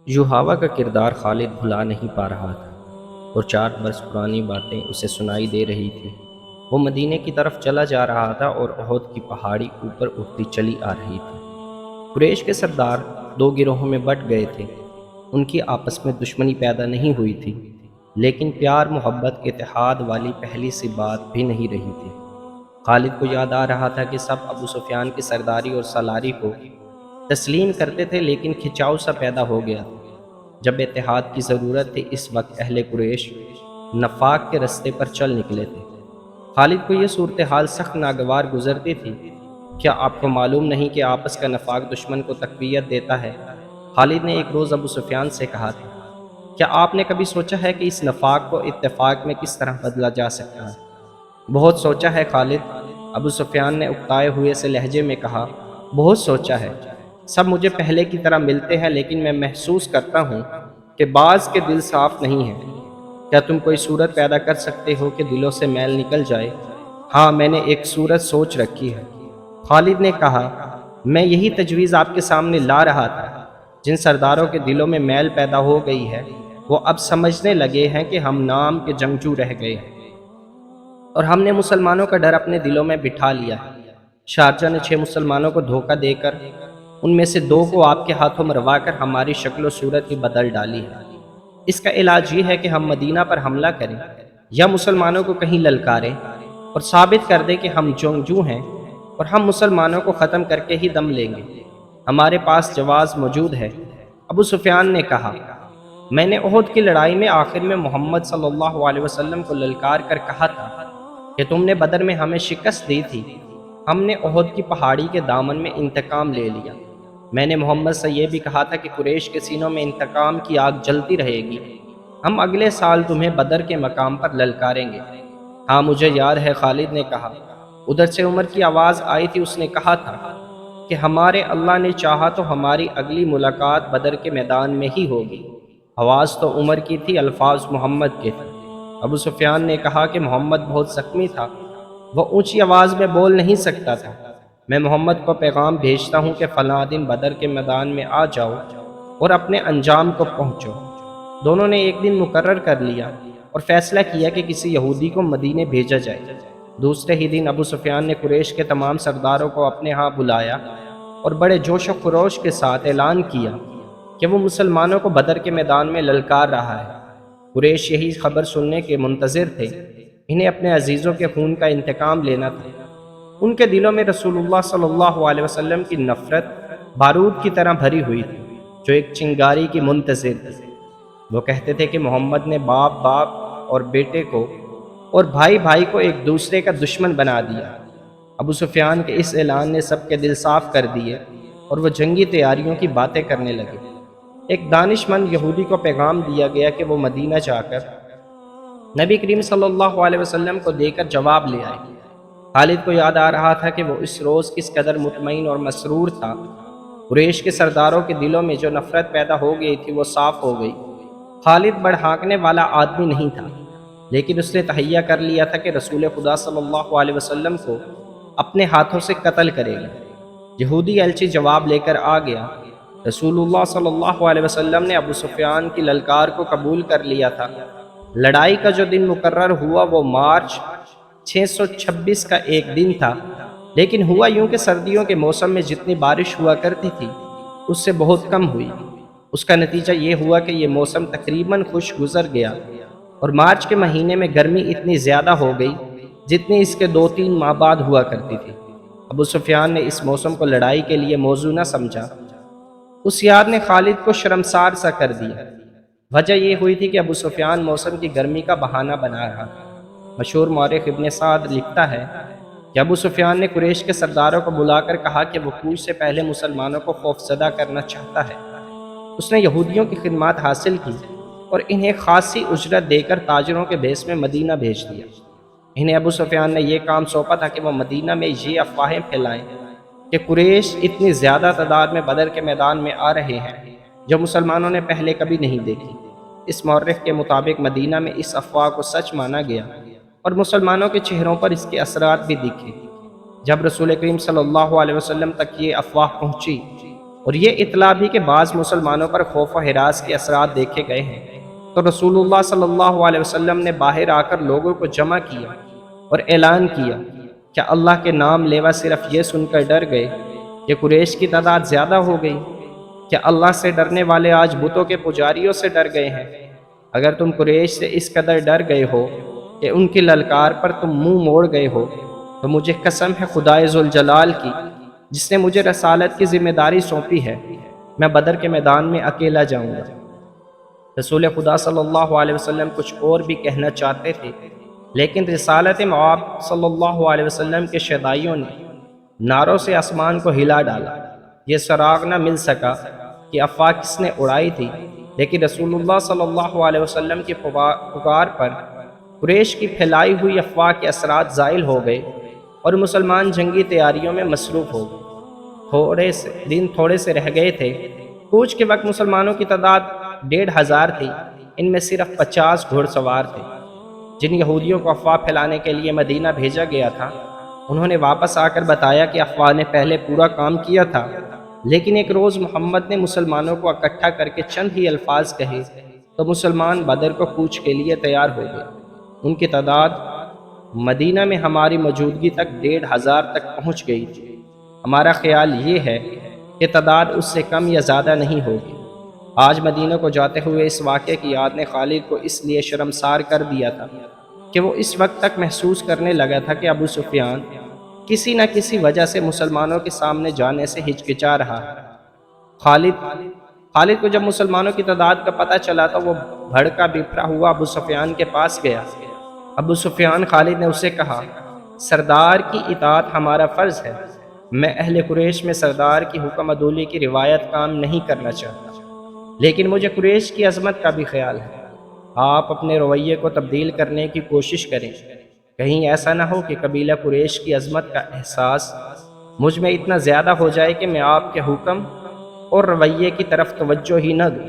یوحوا کا کردار خالد بھلا نہیں پا رہا تھا اور 4 برس پرانی باتیں اسے سنائی دے رہی تھی۔ وہ مدینے کی طرف چلا جا رہا تھا اور احد کی پہاڑی اوپر اٹھتی چلی آ رہی تھی۔ قریش کے سردار 2 گروہوں میں بٹ گئے تھے۔ ان کی آپس میں دشمنی پیدا نہیں ہوئی تھی، لیکن پیار محبت اتحاد والی پہلی سی بات بھی نہیں رہی تھی۔ خالد کو یاد آ رہا تھا کہ سب ابو سفیان کی سرداری اور سالاری کو تسلیم کرتے تھے، لیکن کھچاؤ سا پیدا ہو گیا تھا۔ جب اتحاد کی ضرورت تھی، اس وقت اہل قریش نفاق کے رستے پر چل نکلے تھے۔ خالد کو یہ صورتحال سخت ناگوار گزرتی تھی۔ کیا آپ کو معلوم نہیں کہ آپس کا نفاق دشمن کو تقویت دیتا ہے؟ خالد نے ایک روز ابو سفیان سے کہا تھا۔ کیا آپ نے کبھی سوچا ہے کہ اس نفاق کو اتفاق میں کس طرح بدلا جا سکتا ہے؟ بہت سوچا ہے خالد، ابو سفیان نے اکتائے ہوئے سے لہجے میں کہا۔ بہت سوچا ہے۔ سب مجھے پہلے کی طرح ملتے ہیں، لیکن میں محسوس کرتا ہوں کہ بعض کے دل صاف نہیں ہیں۔ کیا تم کوئی صورت پیدا کر سکتے ہو کہ دلوں سے میل نکل جائے؟ ہاں، میں نے ایک صورت سوچ رکھی ہے، خالد نے کہا۔ میں یہی تجویز آپ کے سامنے لا رہا تھا۔ جن سرداروں کے دلوں میں میل پیدا ہو گئی ہے، وہ اب سمجھنے لگے ہیں کہ ہم نام کے جنگجو رہ گئے ہیں اور ہم نے مسلمانوں کا ڈر اپنے دلوں میں بٹھا لیا ہے۔ شارجہ نے 6 مسلمانوں کو دھوکہ دے کر ان میں سے 2 کو آپ کے ہاتھوں مروا کر ہماری شکل و صورت ہی بدل ڈالی ہے۔ اس کا علاج یہ ہے کہ ہم مدینہ پر حملہ کریں یا مسلمانوں کو کہیں للکاریں اور ثابت کر دیں کہ ہم جنگجو ہیں اور ہم مسلمانوں کو ختم کر کے ہی دم لیں گے۔ ہمارے پاس جواز موجود ہے۔ ابو سفیان نے کہا، میں نے احد کی لڑائی میں آخر میں محمد صلی اللہ علیہ وسلم کو للکار کر کہا تھا کہ تم نے بدر میں ہمیں شکست دی تھی، ہم نے احد کی پہاڑی کے دامن میں انتقام لے لیا۔ میں نے محمد سے یہ بھی کہا تھا کہ قریش کے سینوں میں انتقام کی آگ جلتی رہے گی، ہم اگلے سال تمہیں بدر کے مقام پر للکاریں گے۔ ہاں مجھے یاد ہے، خالد نے کہا۔ ادھر سے عمر کی آواز آئی تھی، اس نے کہا تھا کہ ہمارے اللہ نے چاہا تو ہماری اگلی ملاقات بدر کے میدان میں ہی ہوگی۔ آواز تو عمر کی تھی، الفاظ محمد کے تھے۔ ابو سفیان نے کہا کہ محمد بہت زخمی تھا، وہ اونچی آواز میں بول نہیں سکتا تھا۔ میں محمد کو پیغام بھیجتا ہوں کہ فلاں دن بدر کے میدان میں آ جاؤ اور اپنے انجام کو پہنچو۔ دونوں نے ایک دن مقرر کر لیا اور فیصلہ کیا کہ کسی یہودی کو مدینے بھیجا جائے۔ دوسرے ہی دن ابو سفیان نے قریش کے تمام سرداروں کو اپنے ہاں بلایا اور بڑے جوش و خروش کے ساتھ اعلان کیا کہ وہ مسلمانوں کو بدر کے میدان میں للکار رہا ہے۔ قریش یہی خبر سننے کے منتظر تھے۔ انہیں اپنے عزیزوں کے خون کا انتقام لینا تھا۔ ان کے دلوں میں رسول اللہ صلی اللہ علیہ وسلم کی نفرت بارود کی طرح بھری ہوئی تھی، جو ایک چنگاری کی منتظر تھی۔ وہ کہتے تھے کہ محمد نے باپ باپ اور بیٹے کو اور بھائی بھائی کو ایک دوسرے کا دشمن بنا دیا۔ ابو سفیان کے اس اعلان نے سب کے دل صاف کر دیے اور وہ جنگی تیاریوں کی باتیں کرنے لگے۔ ایک دانش مند یہودی کو پیغام دیا گیا کہ وہ مدینہ جا کر نبی کریم صلی اللہ علیہ وسلم کو دے کر جواب لے آئے۔ خالد کو یاد آ رہا تھا کہ وہ اس روز کس قدر مطمئن اور مسرور تھا۔ قریش کے سرداروں کے دلوں میں جو نفرت پیدا ہو گئی تھی وہ صاف ہو گئی۔ خالد بڑھانکنے والا آدمی نہیں تھا، لیکن اس نے تہیہ کر لیا تھا کہ رسول خدا صلی اللہ علیہ وسلم کو اپنے ہاتھوں سے قتل کرے گا۔ یہودی ایلچی جواب لے کر آ گیا۔ رسول اللہ صلی اللہ علیہ وسلم نے ابو سفیان کی للکار کو قبول کر لیا تھا۔ لڑائی کا جو دن مقرر ہوا وہ مارچ 626 کا ایک دن تھا، لیکن ہوا یوں کہ سردیوں کے موسم میں جتنی بارش ہوا کرتی تھی اس سے بہت کم ہوئی۔ اس کا نتیجہ یہ ہوا کہ یہ موسم تقریباً خوش گزر گیا اور مارچ کے مہینے میں گرمی اتنی زیادہ ہو گئی جتنی اس کے 2-3 ماہ بعد ہوا کرتی تھی۔ ابو سفیان نے اس موسم کو لڑائی کے لیے موزوں نہ سمجھا۔ اس یاد نے خالد کو شرمسار سا کر دیا۔ وجہ یہ ہوئی تھی کہ ابو سفیان موسم کی گرمی کا بہانہ بنا رہا تھا۔ مشہور مورخ ابن سعد لکھتا ہے کہ ابو سفیان نے قریش کے سرداروں کو بلا کر کہا کہ وہ کوچ سے پہلے مسلمانوں کو خوفزدہ کرنا چاہتا ہے۔ اس نے یہودیوں کی خدمات حاصل کی اور انہیں خاصی اجرت دے کر تاجروں کے بھیس میں مدینہ بھیج دیا۔ انہیں ابو سفیان نے یہ کام سونپا تھا کہ وہ مدینہ میں یہ افواہیں پھیلائیں کہ قریش اتنی زیادہ تعداد میں بدر کے میدان میں آ رہے ہیں جو مسلمانوں نے پہلے کبھی نہیں دیکھی۔ اس مورخ کے مطابق مدینہ میں اس افواہ کو سچ مانا گیا اور مسلمانوں کے چہروں پر اس کے اثرات بھی دکھے۔ جب رسول کریم صلی اللہ علیہ وسلم تک یہ افواہ پہنچی اور یہ اطلاع بھی کہ بعض مسلمانوں پر خوف و ہراس کے اثرات دیکھے گئے ہیں، تو رسول اللہ صلی اللہ علیہ وسلم نے باہر آ کر لوگوں کو جمع کیا اور اعلان کیا کہ اللہ کے نام لیوا صرف یہ سن کر ڈر گئے کہ قریش کی تعداد زیادہ ہو گئی؟ کیا اللہ سے ڈرنے والے آج بتوں کے پجاریوں سے ڈر گئے ہیں؟ اگر تم قریش سے اس قدر ڈر گئے ہو کہ ان کی للکار پر تم منہ موڑ گئے ہو، تو مجھے قسم ہے خدائے ذوالجلال کی جس نے مجھے رسالت کی ذمہ داری سونپی ہے، میں بدر کے میدان میں اکیلا جاؤں گا۔ رسول خدا صلی اللہ علیہ وسلم کچھ اور بھی کہنا چاہتے تھے، لیکن رسالت مآب صلی اللہ علیہ وسلم کے شیدائیوں نے نعروں سے آسمان کو ہلا ڈالا۔ یہ سراغ نہ مل سکا کہ افواہ کس نے اڑائی تھی، لیکن رسول اللہ صلی اللہ علیہ وسلم کی پکار پر قریش کی پھیلائی ہوئی افواہ کے اثرات زائل ہو گئے اور مسلمان جنگی تیاریوں میں مصروف ہو گئے۔ تھوڑے سے رہ گئے تھے۔ کوچ کے وقت مسلمانوں کی تعداد 1500 تھی، ان میں صرف 50 گھوڑ سوار تھے۔ جن یہودیوں کو افواہ پھیلانے کے لیے مدینہ بھیجا گیا تھا، انہوں نے واپس آ کر بتایا کہ افواہ نے پہلے پورا کام کیا تھا، لیکن ایک روز محمد نے مسلمانوں کو اکٹھا کر کے چند ہی الفاظ کہے تو مسلمان بدر کو کوچ کے لیے تیار ہو گئے۔ ان کی تعداد مدینہ میں ہماری موجودگی تک 1500 تک پہنچ گئی تھی۔ ہمارا خیال یہ ہے کہ تعداد اس سے کم یا زیادہ نہیں ہوگی۔ آج مدینہ کو جاتے ہوئے اس واقعے کی یاد نے خالد کو اس لیے شرمسار کر دیا تھا کہ وہ اس وقت تک محسوس کرنے لگا تھا کہ ابو سفیان کسی نہ کسی وجہ سے مسلمانوں کے سامنے جانے سے ہچکچا رہا ہے۔ خالد کو جب مسلمانوں کی تعداد کا پتہ چلا تو وہ بھڑکا بپھرا ہوا ابو سفیان کے پاس گیا۔ ابو سفیان خالد نے اسے کہا، سردار کی اطاعت ہمارا فرض ہے، میں اہل قریش میں سردار کی حکم عدولی کی روایت کام نہیں کرنا چاہتا، لیکن مجھے قریش کی عظمت کا بھی خیال ہے۔ آپ اپنے رویے کو تبدیل کرنے کی کوشش کریں، کہیں ایسا نہ ہو کہ قبیلہ قریش کی عظمت کا احساس مجھ میں اتنا زیادہ ہو جائے کہ میں آپ کے حکم اور رویے کی طرف توجہ ہی نہ دوں۔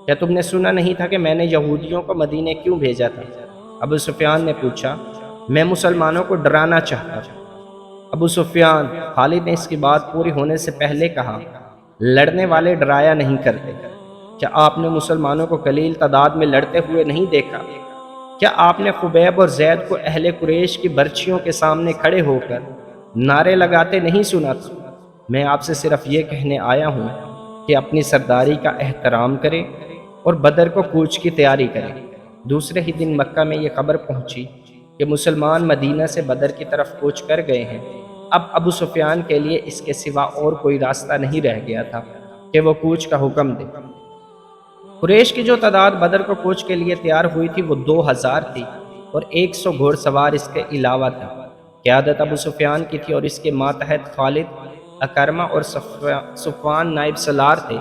کیا تم نے سنا نہیں تھا کہ میں نے یہودیوں کو مدینے کیوں بھیجا تھا؟ ابو سفیان نے پوچھا۔ میں مسلمانوں کو ڈرانا چاہتا تھا۔ ابو سفیان، خالد نے اس کی بات پوری ہونے سے پہلے کہا، لڑنے والے ڈرایا نہیں کرتے۔ کیا آپ نے مسلمانوں کو قلیل تعداد میں لڑتے ہوئے نہیں دیکھا؟ کیا آپ نے خبیب اور زید کو اہل قریش کی برچھیوں کے سامنے کھڑے ہو کر نعرے لگاتے نہیں سنا تھا؟ میں آپ سے صرف یہ کہنے آیا ہوں کہ اپنی سرداری کا احترام کریں اور بدر کو کوچ کی تیاری کریں۔ دوسرے ہی دن مکہ میں یہ خبر پہنچی کہ مسلمان مدینہ سے بدر کی طرف کوچ کر گئے ہیں۔ اب ابو سفیان کے لیے اس کے سوا اور کوئی راستہ نہیں رہ گیا تھا کہ وہ کوچ کا حکم دے۔ قریش کی جو تعداد بدر کو کوچ کے لیے تیار ہوئی تھی وہ 2000 تھی اور 100 گھوڑ سوار اس کے علاوہ تھا۔ قیادت ابو سفیان کی تھی اور اس کے ماتحت خالد، اکرمہ اور صفوان نائب سالار تھے۔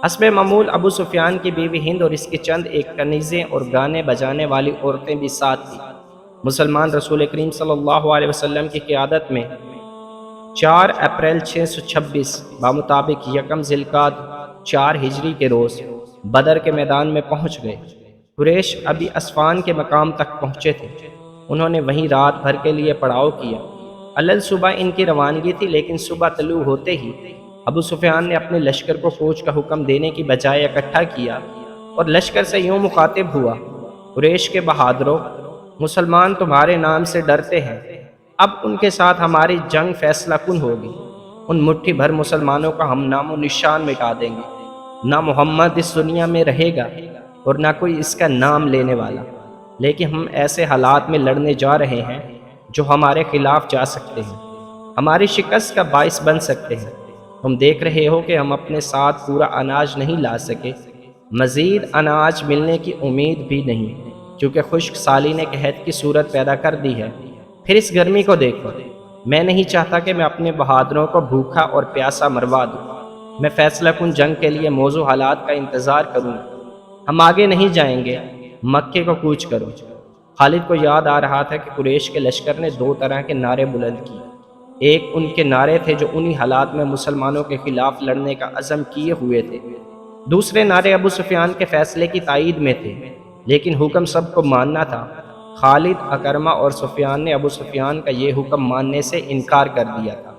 حسب معمول ابو سفیان کی بیوی ہند اور اس کی چند ایک کنیزیں اور گانے بجانے والی عورتیں بھی ساتھ تھیں۔ مسلمان رسول کریم صلی اللہ علیہ وسلم کی قیادت میں 4 اپریل 626 بمطابق یکم ذی القعدہ 4 ہجری کے روز بدر کے میدان میں پہنچ گئے۔ قریش ابھی اسفان کے مقام تک پہنچے تھے۔ انہوں نے وہیں رات بھر کے لیے پڑاؤ کیا۔ علل صبح ان کی روانگی تھی، لیکن صبح طلوع ہوتے ہی ابو سفیان نے اپنے لشکر کو فوج کا حکم دینے کی بجائے اکٹھا کیا اور لشکر سے یوں مخاطب ہوا، قریش کے بہادروں، مسلمان تمہارے نام سے ڈرتے ہیں، اب ان کے ساتھ ہماری جنگ فیصلہ کن ہوگی۔ ان مٹھی بھر مسلمانوں کا ہم نام و نشان مٹا دیں گے۔ نہ محمد اس دنیا میں رہے گا اور نہ کوئی اس کا نام لینے والا، لیکن ہم ایسے حالات میں لڑنے جا رہے ہیں جو ہمارے خلاف جا سکتے ہیں، ہماری شکست کا باعث بن سکتے ہیں۔ تم دیکھ رہے ہو کہ ہم اپنے ساتھ پورا اناج نہیں لا سکے، مزید اناج ملنے کی امید بھی نہیں، کیونکہ خشک سالی نے قحط کی صورت پیدا کر دی ہے۔ پھر اس گرمی کو دیکھو، میں نہیں چاہتا کہ میں اپنے بہادروں کو بھوکا اور پیاسا مروا دوں۔ میں فیصلہ کن جنگ کے لیے موزوں حالات کا انتظار کروں گا۔ ہم آگے نہیں جائیں گے، مکے کو کوچ کرو۔ خالد کو یاد آ رہا تھا کہ قریش کے لشکر نے 2 طرح کے نعرے بلند کیے۔ ایک ان کے نعرے تھے جو انہی حالات میں مسلمانوں کے خلاف لڑنے کا عزم کیے ہوئے تھے، دوسرے نعرے ابو سفیان کے فیصلے کی تائید میں تھے، لیکن حکم سب کو ماننا تھا۔ خالد، اکرمہ اور سفیان نے ابو سفیان کا یہ حکم ماننے سے انکار کر دیا تھا۔